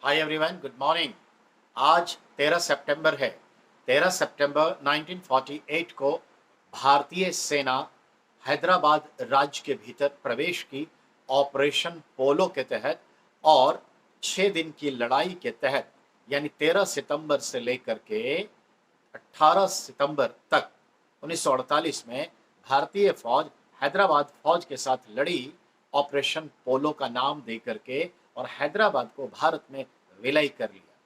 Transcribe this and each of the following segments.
Hi everyone, good morning. आज 13 सितंबर है। 13 सितंबर 1948 को भारतीय सेना हैदराबाद राज्य के भीतर प्रवेश की ऑपरेशन पोलो के तहत और 6 दिन की लड़ाई के तहत, यानी 13 सितंबर से लेकर के 18 सितंबर तक 1948 में भारतीय फौज हैदराबाद फौज के साथ लड़ी। ऑपरेशन पोलो का नाम देकर के और हैदराबाद को भारत में विलय कर लिया।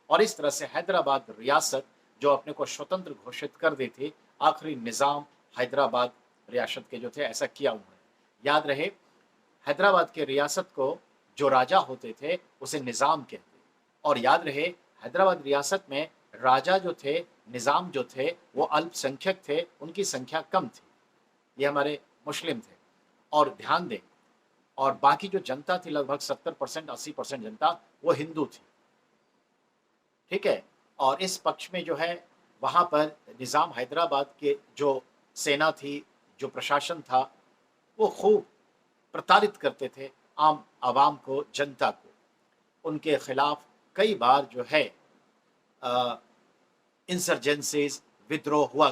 और इस तरह से हैदराबाद रियासत जो अपने को स्वतंत्र घोषित कर दी थी, आखिरी निज़ाम हैदराबाद रियासत के जो थे ऐसा किया उन्होंने। याद रहे, हैदराबाद के रियासत को जो राजा होते थे उसे निज़ाम कहते। और याद रहे, हैदराबाद रियासत में राजा जो थे, निज़ाम जो थे, वो अल्पसंख्यक थे, उनकी संख्या कम थी। ये हमारे मुस्लिम थे। और ध्यान दें, और बाकी जो जनता थी लगभग 70% 80% जनता वो हिंदू थी। ठीक है। और इस पक्ष में जो है वहाँ पर निज़ाम हैदराबाद के जो सेना थी, जो प्रशासन था, वो खूब प्रताड़ित करते थे आम आवाम को, जनता को। उनके खिलाफ कई बार जो है इंसर्जेंसीज, विद्रोह हुआ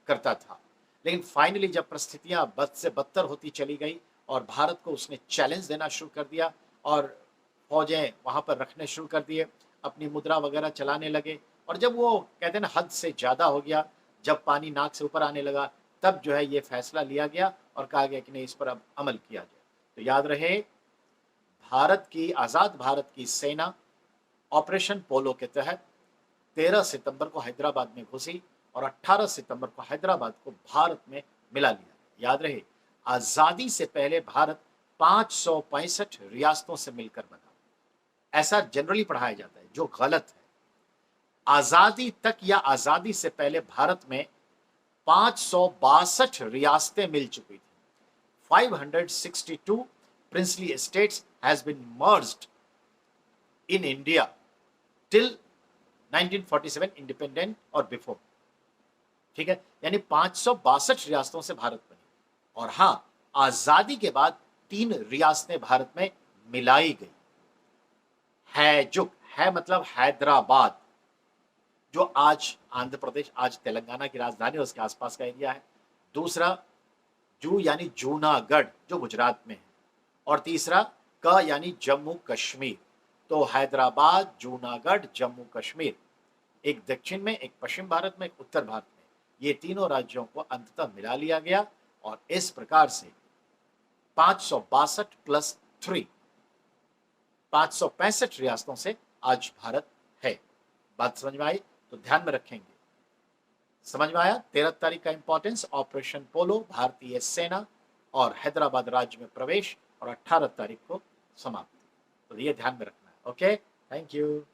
करता था। लेकिन फाइनली जब परिस्थितियां बद से बदतर होती चली गई और भारत को उसने चैलेंज देना शुरू कर दिया और फौजें वहाँ पर रखने शुरू कर दिए, अपनी मुद्रा वगैरह चलाने लगे। और जब वो कहते हैं ना हद से ज़्यादा हो गया, जब पानी नाक से ऊपर आने लगा, तब जो है ये फैसला लिया गया और कहा गया कि नहीं, इस पर अब अमल किया जाए। तो याद रहे, भारत की, आज़ाद भारत की सेना ऑपरेशन पोलो के तहत 13 सितंबर को हैदराबाद में घुसी और 18 सितंबर को हैदराबाद को भारत में मिला लिया। याद रहे, आजादी से पहले भारत 565 रियासतों से मिलकर बना। ऐसा जनरली पढ़ाया जाता है, जो गलत है। आजादी तक या आजादी से पहले भारत में 562 रियासतें मिल चुकी थी। 562 princely states has been merged in India till 1947 independent और बिफोर। ठीक है, यानी 562 रियासतों से भारत बनी। और हां, आजादी के बाद 3 रियासतें भारत में मिलाई गई। है जो है मतलब हैदराबाद, जो आज आंध्र प्रदेश, आज तेलंगाना की राजधानी, उसके आसपास का एरिया है। दूसरा जू यानी जूनागढ़, जो गुजरात में है। और तीसरा क यानी जम्मू कश्मीर। तो हैदराबाद, जूनागढ़, जम्मू कश्मीर, एक दक्षिण में, एक पश्चिम भारत में, एक उत्तर भारत में, ये तीनों राज्यों को अंततः मिला लिया गया। और इस प्रकार से 562 प्लस 3, 565 रियासतों से आज भारत है। बात समझ में आई? तो ध्यान में रखेंगे। समझ में आया 13 तारीख का इंपॉर्टेंस? ऑपरेशन पोलो, भारतीय सेना और हैदराबाद राज्य में प्रवेश, और 18 तारीख को समाप्ति। तो ये ध्यान में रखना है। Okay, thank you.